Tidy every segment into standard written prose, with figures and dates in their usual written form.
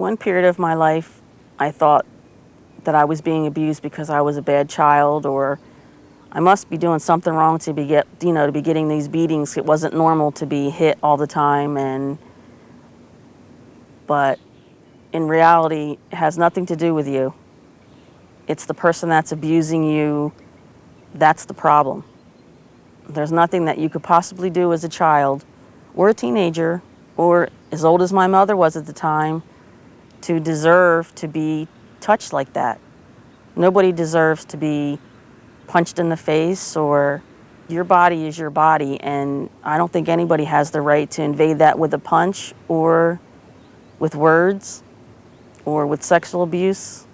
one period of my life, I thought that I was being abused because I was a bad child, or I must be doing something wrong to be getting these beatings. It wasn't normal to be hit all the time, but in reality, it has nothing to do with you. It's the person that's abusing you. That's the problem. There's nothing that you could possibly do as a child or a teenager or as old as my mother was at the time to deserve to be touched like that. Nobody deserves to be punched in the face, or your body is your body, and I don't think anybody has the right to invade that with a punch or with words or with sexual abuse.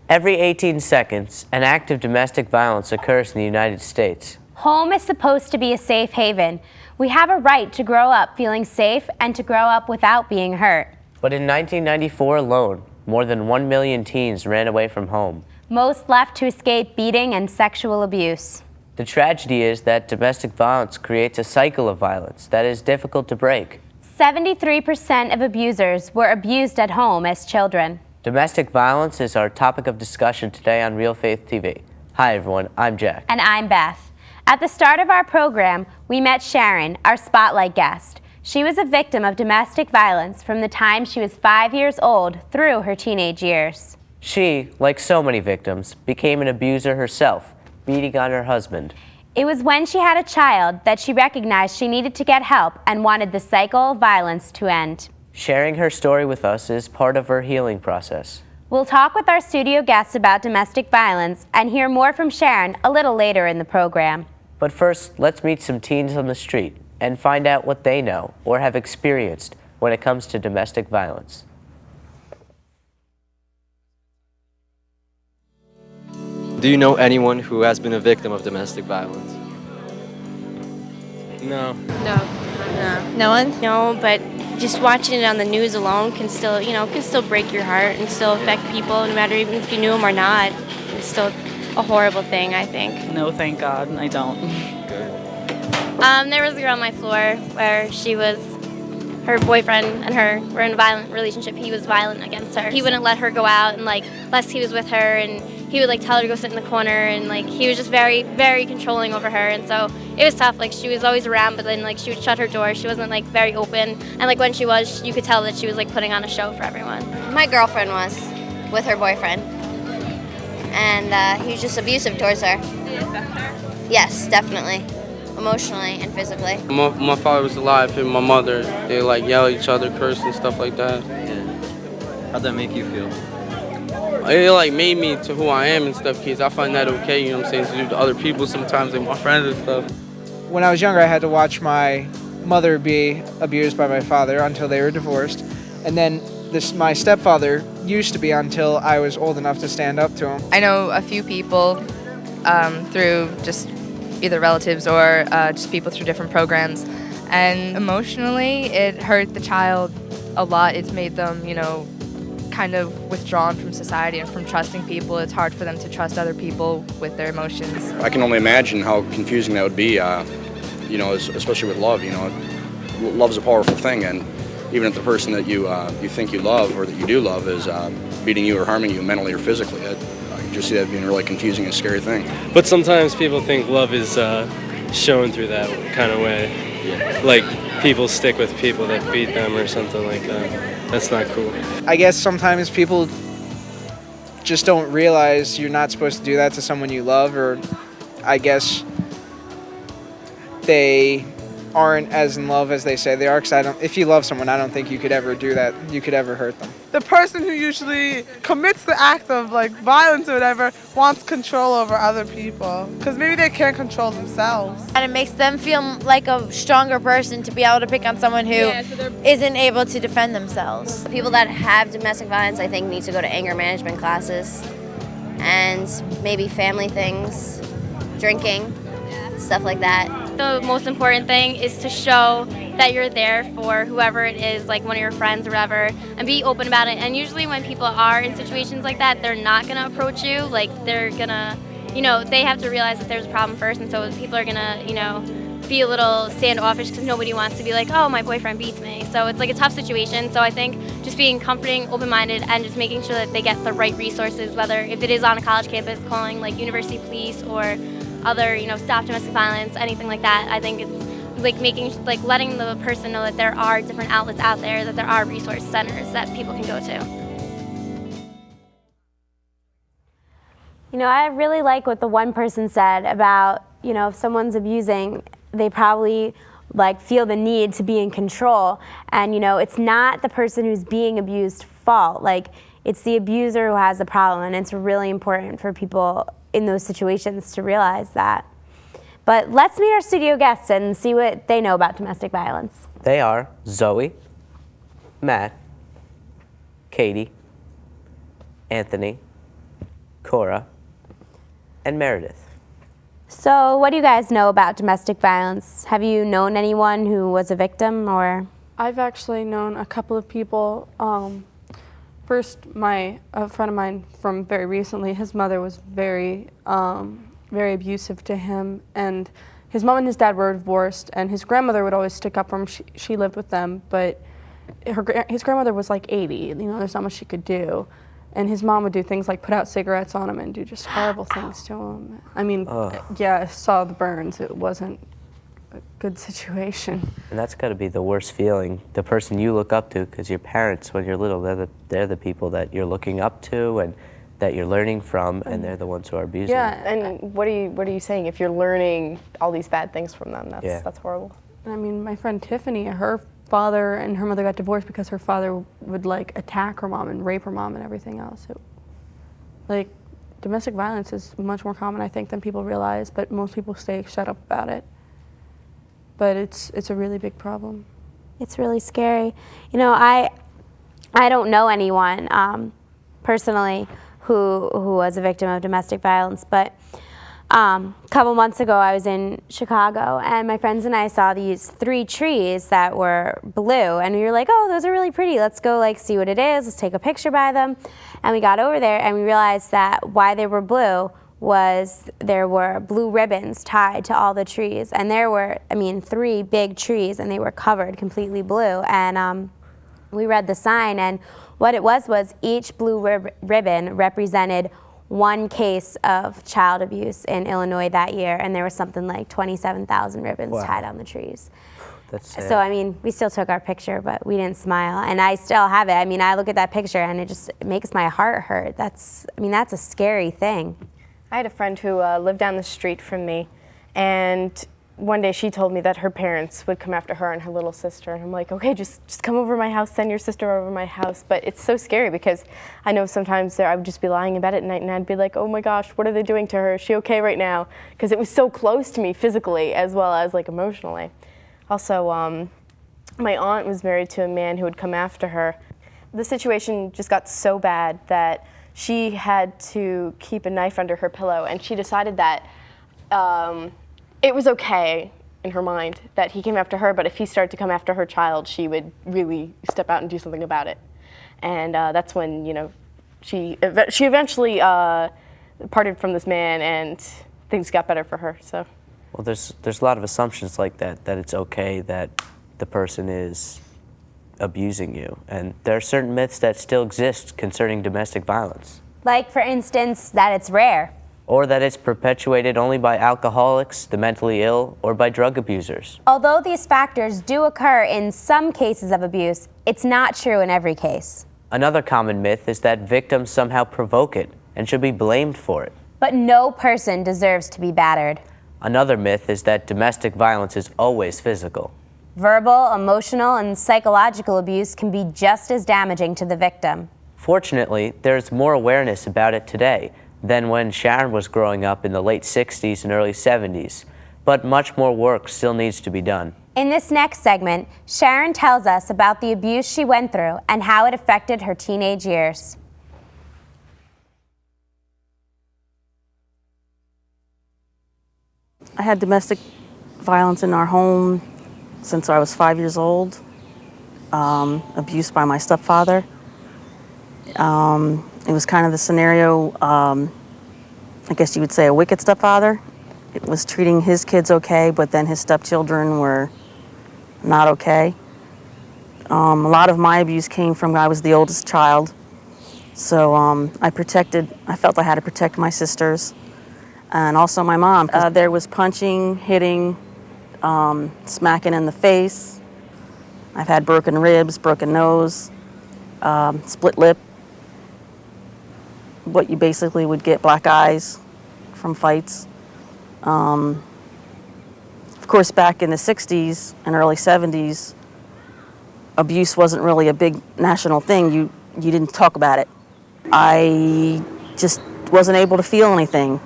Every 18 seconds, an act of domestic violence occurs in the United States. Home is supposed to be a safe haven. We have a right to grow up feeling safe and to grow up without being hurt. But in 1994 alone, more than 1 million teens ran away from home. Most left to escape beating and sexual abuse. The tragedy is that domestic violence creates a cycle of violence that is difficult to break. 73% of abusers were abused at home as children. Domestic violence is our topic of discussion today on Realfaith TV. Hi everyone, I'm Jack. And I'm Beth. At the start of our program, we met Sharon, our spotlight guest. She was a victim of domestic violence from the time she was 5 years old through her teenage years. She, like so many victims, became an abuser herself, beating on her husband. It was when she had a child that she recognized she needed to get help and wanted the cycle of violence to end. Sharing her story with us is part of her healing process. We'll talk with our studio guests about domestic violence and hear more from Sharon a little later in the program. But first, let's meet some teens on the street and find out what they know or have experienced when it comes to domestic violence. Do you know anyone who has been a victim of domestic violence? No. No one? No, but just watching it on the news alone can still, can still break your heart and still affect people, no matter even if you knew them or not. It's still a horrible thing, I think. No, thank God, I don't. There was a girl on my floor where her boyfriend and her were in a violent relationship. He was violent against her. He wouldn't let her go out, and lest he was with her, and he would tell her to go sit in the corner, and he was just very, very controlling over her, and so it was tough. She was always around, but then she would shut her door. She wasn't very open, and when she was, you could tell that she was putting on a show for everyone. My girlfriend was with her boyfriend, and he was just abusive towards her. Did it affect her? Yes, definitely. Emotionally and physically. My father was alive and my mother, they yell at each other, curse and stuff like that. Yeah. How'd that make you feel? It made me to who I am and stuff, kids. I find that okay, you know what I'm saying, to do to other people sometimes, my friends and stuff. When I was younger, I had to watch my mother be abused by my father until they were divorced. And then my stepfather used to be until I was old enough to stand up to him. I know a few people through just either relatives or just people through different programs. And emotionally, it hurt the child a lot. It's made them, kind of withdrawn from society and from trusting people. It's hard for them to trust other people with their emotions. I can only imagine how confusing that would be, especially with love. Love's a powerful thing, and even if the person that you think you love or that you do love is beating you or harming you mentally or physically, I can just see that being a really confusing and scary thing. But sometimes people think love is shown through that kind of way. Yeah. People stick with people that beat them or something like that. That's not cool. I guess sometimes people just don't realize you're not supposed to do that to someone you love, or I guess they aren't as in love as they say they are, because if you love someone, I don't think you could ever do that. You could ever hurt them. The person who usually commits the act of violence or whatever wants control over other people, because maybe they can't control themselves. And it makes them feel like a stronger person to be able to pick on someone who isn't able to defend themselves. People that have domestic violence, I think, need to go to anger management classes and maybe family things, drinking, stuff like that. The most important thing is to show that you're there for whoever it is, one of your friends or whatever, and be open about it. And usually when people are in situations like that, they're not going to approach you. They're going to, they have to realize that there's a problem first, and so people are going to, be a little standoffish because nobody wants to be like, oh, my boyfriend beats me. So it's like a tough situation. So I think just being comforting, open-minded, and just making sure that they get the right resources, whether if it is on a college campus, calling like university police or other, you know, stop domestic violence, anything like that. I think it's like letting the person know that there are different outlets out there, that there are resource centers that people can go to. You know, I really like what the one person said about, you know, if someone's abusing, they probably like feel the need to be in control. And, you know, it's not the person who's being abused fault. Like, it's the abuser who has the problem. And it's really important for people in those situations to realize that. But let's meet our studio guests and see what they know about domestic violence. They are Zoe, Matt, Katie, Anthony, Cora, and Meredith. So what do you guys know about domestic violence? Have you known anyone who was a victim, or? I've actually known a couple of people. First, a friend of mine from very recently, his mother was very abusive to him, and his mom and his dad were divorced, and his grandmother would always stick up for him. She lived with them, but his grandmother was like 80. You know, there's not much she could do. And his mom would do things like put out cigarettes on him and do just horrible things to him. I mean, yeah, I saw the burns. It wasn't a good situation. And that's got to be the worst feeling. The person you look up to, because your parents, when you're little, they're the people that you're looking up to and that you're learning from, and they're the ones who are abusing. Yeah, and what are you saying? If you're learning all these bad things from them, that's horrible. I mean, my friend Tiffany, her father and her mother got divorced because her father would like attack her mom and rape her mom and everything else. Like, domestic violence is much more common, I think, than people realize, but most people stay shut up about it. But it's a really big problem. It's really scary. You know, I don't know anyone personally who was a victim of domestic violence, but a couple months ago I was in Chicago, and my friends and I saw these 3 trees that were blue, and we were like, oh, those are really pretty. Let's go like see what it is. Let's take a picture by them. And we got over there and we realized that why they were blue was there were blue ribbons tied to all the trees, and there were, 3 big trees, and they were covered completely blue. And we read the sign, and what it was each blue ribbon represented 1 case of child abuse in Illinois that year, and there was something like 27,000 ribbons tied on the trees. That's sad. So, we still took our picture, but we didn't smile, and I still have it. I look at that picture, and it makes my heart hurt. That's a scary thing. I had a friend who lived down the street from me, and one day she told me that her parents would come after her and her little sister, and I'm like, okay, just come over to my house, send your sister over to my house. But it's so scary because I know sometimes I would just be lying in bed at night and I'd be like, oh my gosh, what are they doing to her? Is she okay right now? Because it was so close to me physically as well as like emotionally. Also, my aunt was married to a man who would come after her. The situation just got so bad that she had to keep a knife under her pillow, and she decided that it was okay in her mind that he came after her, but if he started to come after her child, she would really step out and do something about it. And that's when, she eventually parted from this man, and things got better for her. So, well, there's a lot of assumptions like that it's okay that the person is abusing you, and there are certain myths that still exist concerning domestic violence. Like, for instance, that it's rare. Or that it's perpetuated only by alcoholics, the mentally ill, or by drug abusers. Although these factors do occur in some cases of abuse, it's not true in every case. Another common myth is that victims somehow provoke it and should be blamed for it. But no person deserves to be battered. Another myth is that domestic violence is always physical. Verbal, emotional, and psychological abuse can be just as damaging to the victim. Fortunately, there's more awareness about it today than when Sharon was growing up in the late 60s and early 70s, but much more work still needs to be done. In this next segment, Sharon tells us about the abuse she went through and how it affected her teenage years. I had domestic violence in our home since I was 5 years old, abused by my stepfather. It was kind of the scenario, I guess you would say a wicked stepfather. was treating his kids okay, but then his stepchildren were not okay. A lot of my abuse came from I was the oldest child, so I felt I had to protect my sisters and also my mom. There was punching, hitting, smacking in the face. I've had broken ribs, broken nose, split lip. What you basically would get black eyes from fights. Of course, back in the 60s and early 70s, abuse wasn't really a big national thing. You didn't talk about it. I just wasn't able to feel anything.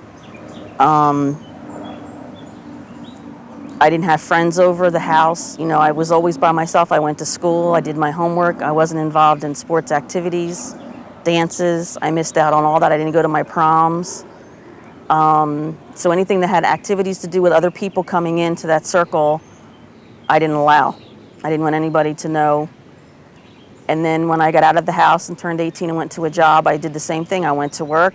I didn't have friends over the house. You know, I was always by myself. I went to school, I did my homework. I wasn't involved in sports activities, dances. I missed out on all that. I didn't go to my proms. So anything that had activities to do with other people coming into that circle, I didn't allow. I didn't want anybody to know. And then when I got out of the house and turned 18 and went to a job, I did the same thing. I went to work.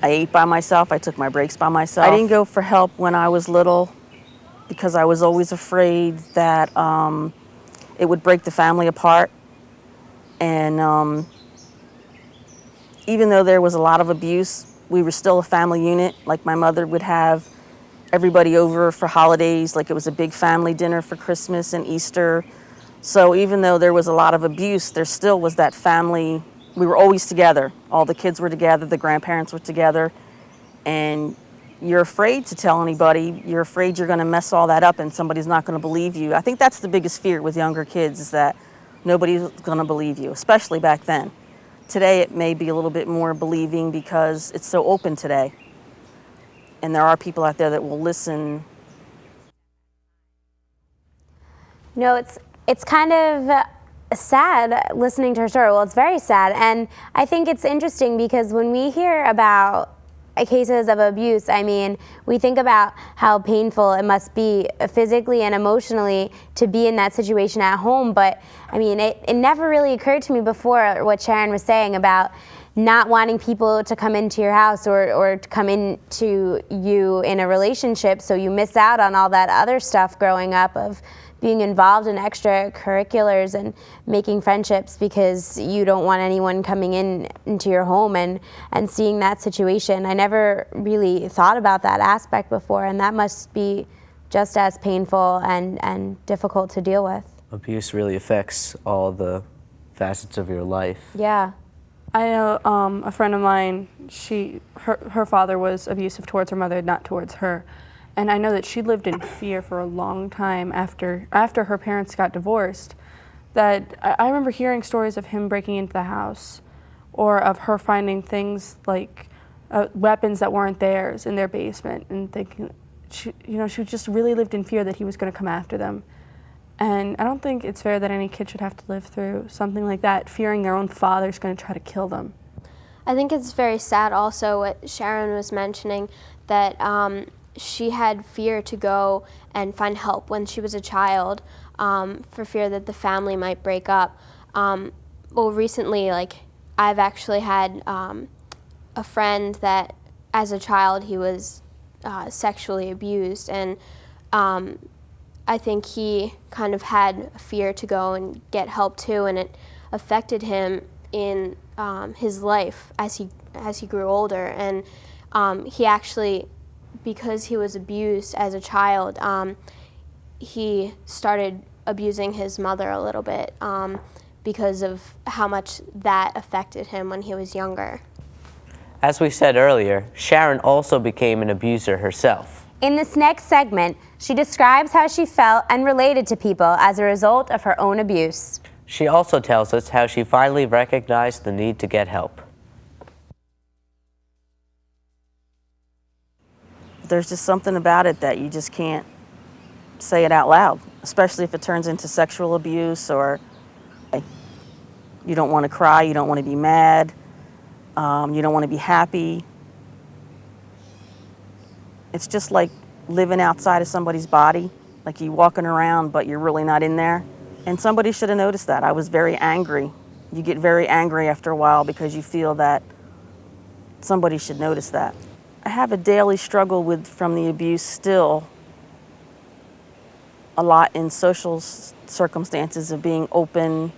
I ate by myself. I took my breaks by myself. I didn't go for help when I was little because I was always afraid that it would break the family apart. And even though there was a lot of abuse, we were still a family unit. Like my mother would have everybody over for holidays, like it was a big family dinner for Christmas and Easter. So even though there was a lot of abuse, there still was that family. We were always together. All the kids were together, the grandparents were together. And you're afraid to tell anybody. You're afraid you're gonna mess all that up and somebody's not gonna believe you. I think that's the biggest fear with younger kids, is that nobody's gonna believe you, especially back then. Today it may be a little bit more believing because it's so open today. And there are people out there that will listen. You know, it's kind of sad listening to her story. Well, it's very sad. And I think it's interesting because when we hear about cases of abuse, I mean, we think about how painful it must be physically and emotionally to be in that situation at home. But I mean, it never really occurred to me before what Sharon was saying about not wanting people to come into your house or to come into you in a relationship, so you miss out on all that other stuff growing up of being involved in extracurriculars and making friendships because you don't want anyone coming into your home and seeing that situation. I never really thought about that aspect before, and that must be just as painful and difficult to deal with. Abuse really affects all the facets of your life. Yeah. I know a friend of mine, her father was abusive towards her mother, not towards her. And I know that she lived in fear for a long time after her parents got divorced. That I remember hearing stories of him breaking into the house, or of her finding things like weapons that weren't theirs in their basement, and thinking, she just really lived in fear that he was going to come after them. And I don't think it's fair that any kid should have to live through something like that, fearing their own father's going to try to kill them. I think it's very sad also what Sharon was mentioning, that she had fear to go and find help when she was a child, for fear that the family might break up. Well, recently, I've actually had a friend that as a child he was sexually abused, and I think he kind of had fear to go and get help too, and it affected him in his life as he grew older. And he actually, because he was abused as a child, he started abusing his mother a little bit because of how much that affected him when he was younger. As we said earlier, Sharon also became an abuser herself. In this next segment, she describes how she felt and related to people as a result of her own abuse. She also tells us how she finally recognized the need to get help. There's just something about it that you just can't say it out loud, especially if it turns into sexual abuse, or you don't want to cry, you don't want to be mad, you don't want to be happy. It's just like living outside of somebody's body, like you're walking around but you're really not in there. And somebody should have noticed that. I was very angry. You get very angry after a while because you feel that somebody should notice that. I have a daily struggle from the abuse still, a lot in social circumstances of being open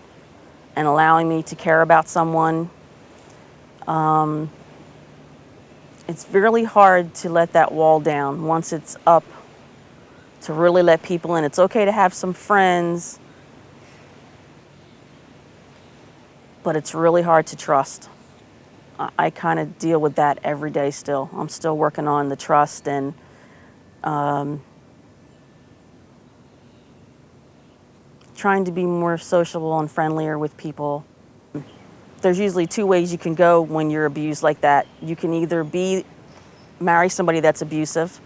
and allowing me to care about someone. It's really hard to let that wall down once it's up, to really let people in. It's okay to have some friends, but it's really hard to trust. I kind of deal with that every day still. I'm still working on the trust and trying to be more sociable and friendlier with people. There's usually two ways you can go when you're abused like that. You can either marry somebody that's abusive,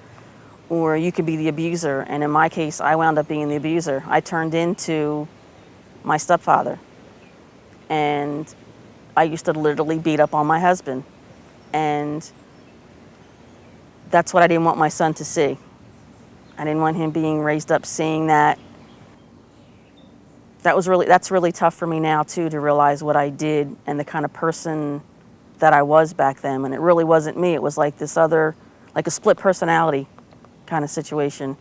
or you could be the abuser. And in my case, I wound up being the abuser. I turned into my stepfather. And I used to literally beat up on my husband. And that's what I didn't want my son to see. I didn't want him being raised up seeing that. That's really tough for me now too, to realize what I did and the kind of person that I was back then. And it really wasn't me. It was like this other, like a split personality kind of situation.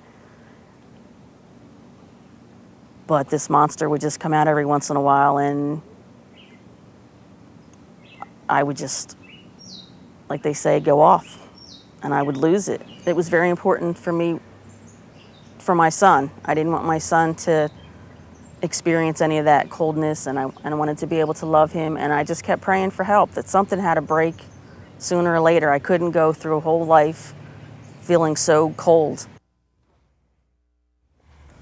But this monster would just come out every once in a while, and I would just, like they say, go off, and I would lose it. It was very important for me, for my son. I didn't want my son to experience any of that coldness, and I wanted to be able to love him, and I just kept praying for help, that something had to break sooner or later. I couldn't go through a whole life feeling so cold.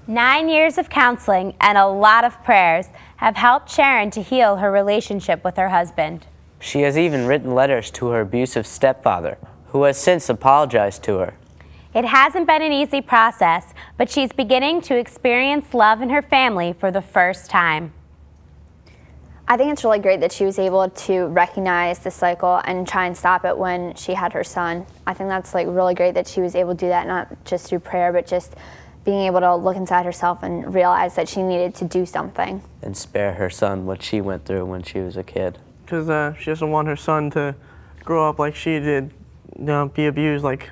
9 years of counseling and a lot of prayers have helped Sharon to heal her relationship with her husband. She has even written letters to her abusive stepfather, who has since apologized to her. It hasn't been an easy process, but she's beginning to experience love in her family for the first time. I think it's really great that she was able to recognize the cycle and try and stop it when she had her son. I think that's like really great that she was able to do that, not just through prayer, but just being able to look inside herself and realize that she needed to do something. And spare her son what she went through when she was a kid. Because she doesn't want her son to grow up like she did, be abused like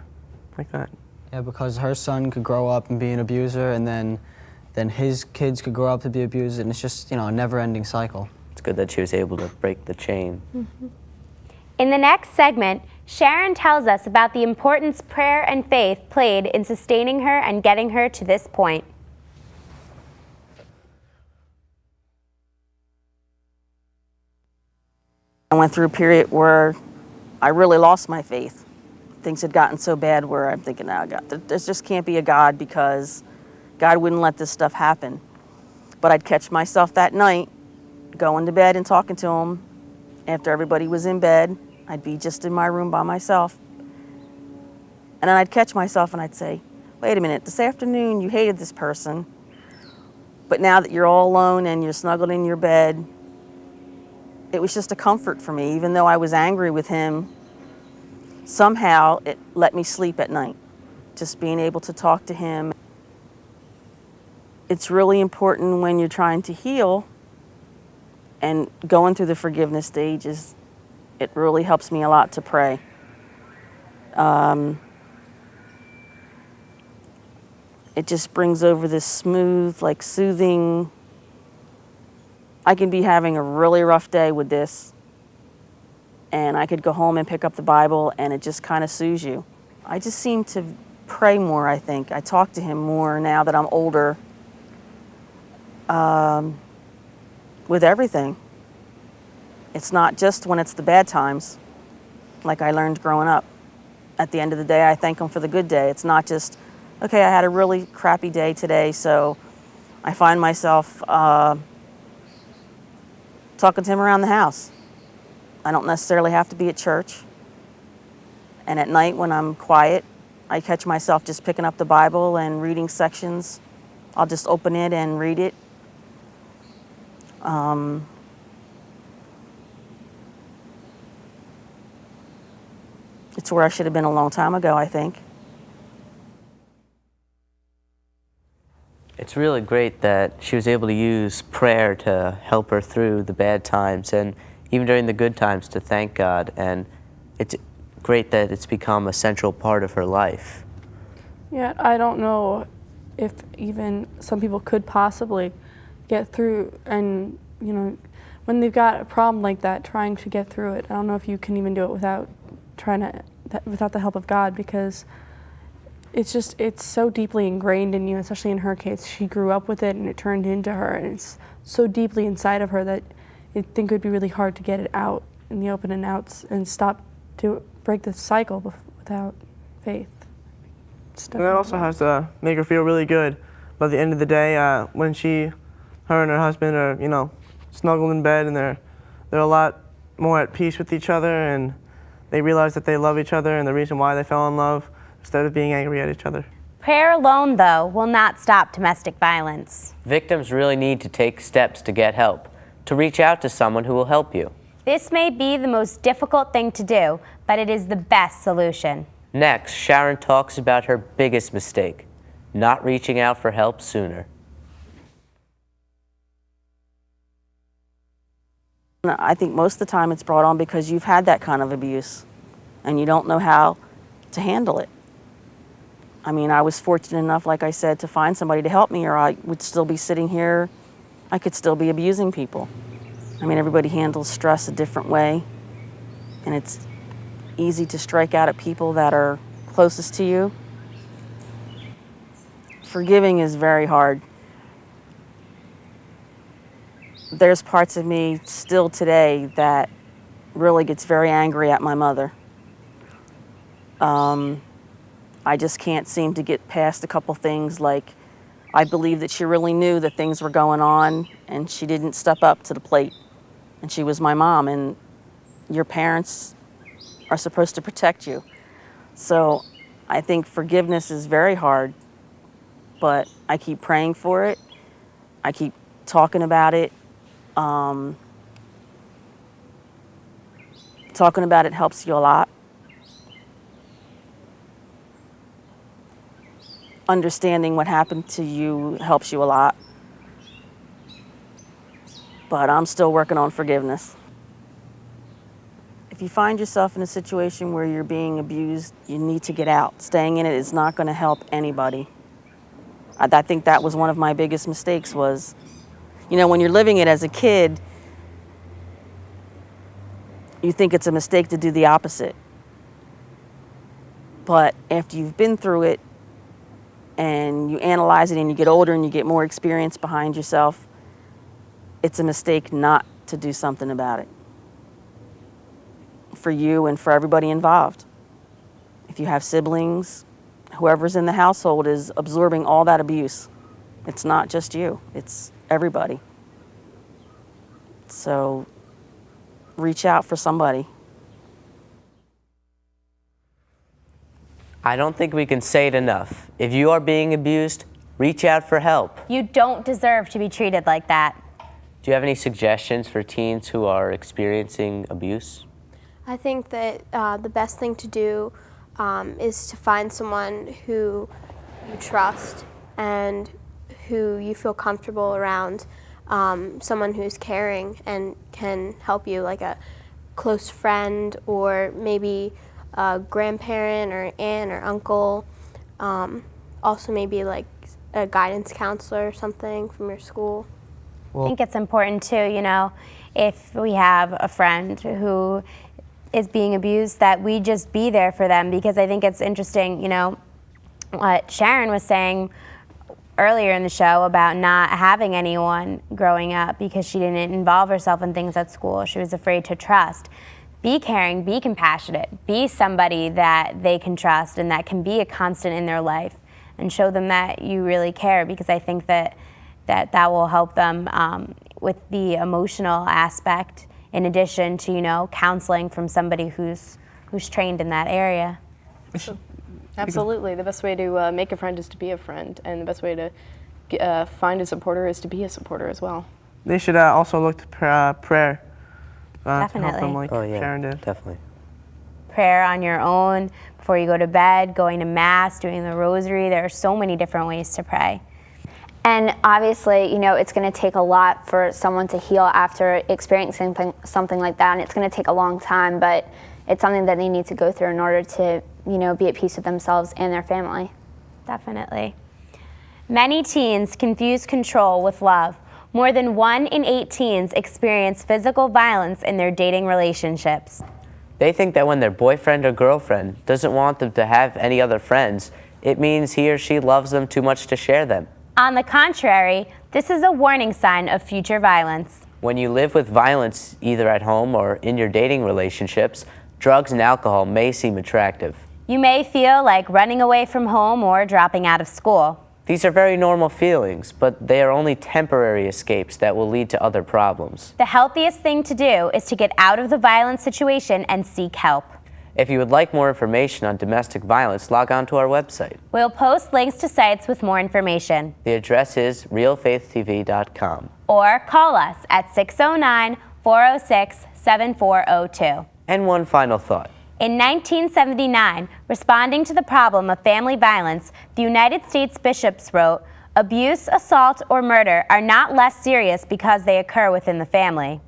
that. Yeah, because her son could grow up and be an abuser, and then his kids could grow up to be abused, and it's just, a never-ending cycle. It's good that she was able to break the chain. Mm-hmm. In the next segment, Sharon tells us about the importance prayer and faith played in sustaining her and getting her to this point. I went through a period where I really lost my faith. Things had gotten so bad where I'm thinking, oh God, there just can't be a God, because God wouldn't let this stuff happen. But I'd catch myself that night going to bed and talking to him after everybody was in bed. I'd be just in my room by myself. And then I'd catch myself and I'd say, wait a minute, this afternoon you hated this person, but now that you're all alone and you're snuggled in your bed, it was just a comfort for me. Even though I was angry with him, somehow it let me sleep at night, just being able to talk to him. It's really important when you're trying to heal and going through the forgiveness stages. It really helps me a lot to pray. It just brings over this smooth, like soothing. I can be having a really rough day with this, and I could go home and pick up the Bible, and it just kind of soothes you. I just seem to pray more, I think. I talk to him more now that I'm older, with everything. It's not just when it's the bad times, like I learned growing up. At the end of the day, I thank him for the good day. It's not just, okay, I had a really crappy day today, so I find myself talking to him around the house. I don't necessarily have to be at church. And at night when I'm quiet, I catch myself just picking up the Bible and reading sections. I'll just open it and read it. It's where I should have been a long time ago, I think. It's really great that she was able to use prayer to help her through the bad times, and even during the good times to thank God. And it's great that it's become a central part of her life. Yeah, I don't know if even some people could possibly get through, and you know, when they've got a problem like that, trying to get through it. I don't know if you can even do it without without the help of God, because it's so deeply ingrained in you, especially in her case. She grew up with it and it turned into her, and it's so deeply inside of her that I think it would be really hard to get it out in the open and outs and to break the cycle without faith. And that also has to make her feel really good. But at the end of the day, when her and her husband are, you know, snuggled in bed, and they're a lot more at peace with each other, and they realize that they love each other and the reason why they fell in love, instead of being angry at each other. Prayer alone, though, will not stop domestic violence. Victims really need to take steps to get help, to reach out to someone who will help you. This may be the most difficult thing to do, but it is the best solution. Next, Sharon talks about her biggest mistake, not reaching out for help sooner. I think most of the time it's brought on because you've had that kind of abuse and you don't know how to handle it. I mean, I was fortunate enough, like I said, to find somebody to help me, or I would still be sitting here, I could still be abusing people. I mean, everybody handles stress a different way, and it's easy to strike out at people that are closest to you. Forgiving is very hard. There's parts of me still today that really gets very angry at my mother. I just can't seem to get past a couple things, like I believe that she really knew that things were going on and she didn't step up to the plate. And she was my mom, and your parents are supposed to protect you. So I think forgiveness is very hard, but I keep praying for it. I keep talking about it. Talking about it helps you a lot. Understanding what happened to you helps you a lot. But I'm still working on forgiveness. If you find yourself in a situation where you're being abused, you need to get out. Staying in it is not going to help anybody. I think that was one of my biggest mistakes was, you know, when you're living it as a kid, you think it's a mistake to do the opposite. But after you've been through it and you analyze it and you get older and you get more experience behind yourself, it's a mistake not to do something about it. For you and for everybody involved. If you have siblings, whoever's in the household is absorbing all that abuse. It's not just you, it's everybody. So reach out for somebody. I don't think we can say it enough. If you are being abused, reach out for help. You don't deserve to be treated like that. Do you have any suggestions for teens who are experiencing abuse? I think that the best thing to do is to find someone who you trust and who you feel comfortable around, someone who's caring and can help you, like a close friend or maybe a grandparent or aunt or uncle, also maybe like a guidance counselor or something from your school. I think it's important too, you know, if we have a friend who is being abused, that we just be there for them, because I think it's interesting, you know, what Sharon was saying earlier in the show about not having anyone growing up because she didn't involve herself in things at school. She was afraid to trust. Be caring, be compassionate, be somebody that they can trust and that can be a constant in their life, and show them that you really care, because I think that will help them with the emotional aspect, in addition to, you know, counseling from somebody who's trained in that area. Absolutely. The best way to make a friend is to be a friend, and the best way to find a supporter is to be a supporter as well. They should also look to prayer. Definitely. To help them, like Sharon did. Definitely. Prayer on your own, before you go to bed, going to mass, doing the rosary. There are so many different ways to pray. And obviously, you know, it's going to take a lot for someone to heal after experiencing something like that, and it's going to take a long time. But, it's something that they need to go through in order to, be at peace with themselves and their family. Definitely. Many teens confuse control with love. More than 1 in 8 teens experience physical violence in their dating relationships. They think that when their boyfriend or girlfriend doesn't want them to have any other friends, it means he or she loves them too much to share them. On the contrary, this is a warning sign of future violence. When you live with violence either at home or in your dating relationships, drugs and alcohol may seem attractive. You may feel like running away from home or dropping out of school. These are very normal feelings, but they are only temporary escapes that will lead to other problems. The healthiest thing to do is to get out of the violent situation and seek help. If you would like more information on domestic violence, log on to our website. We'll post links to sites with more information. The address is realfaithtv.com. Or call us at 609-406-7402. And one final thought. In 1979, responding to the problem of family violence, the United States bishops wrote, "Abuse, assault, or murder are not less serious because they occur within the family."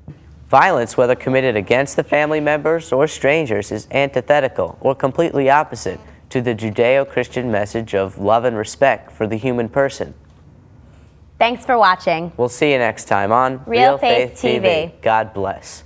Violence, whether committed against the family members or strangers, is antithetical or completely opposite to the Judeo-Christian message of love and respect for the human person. Thanks for watching. We'll see you next time on Real Faith TV. God bless.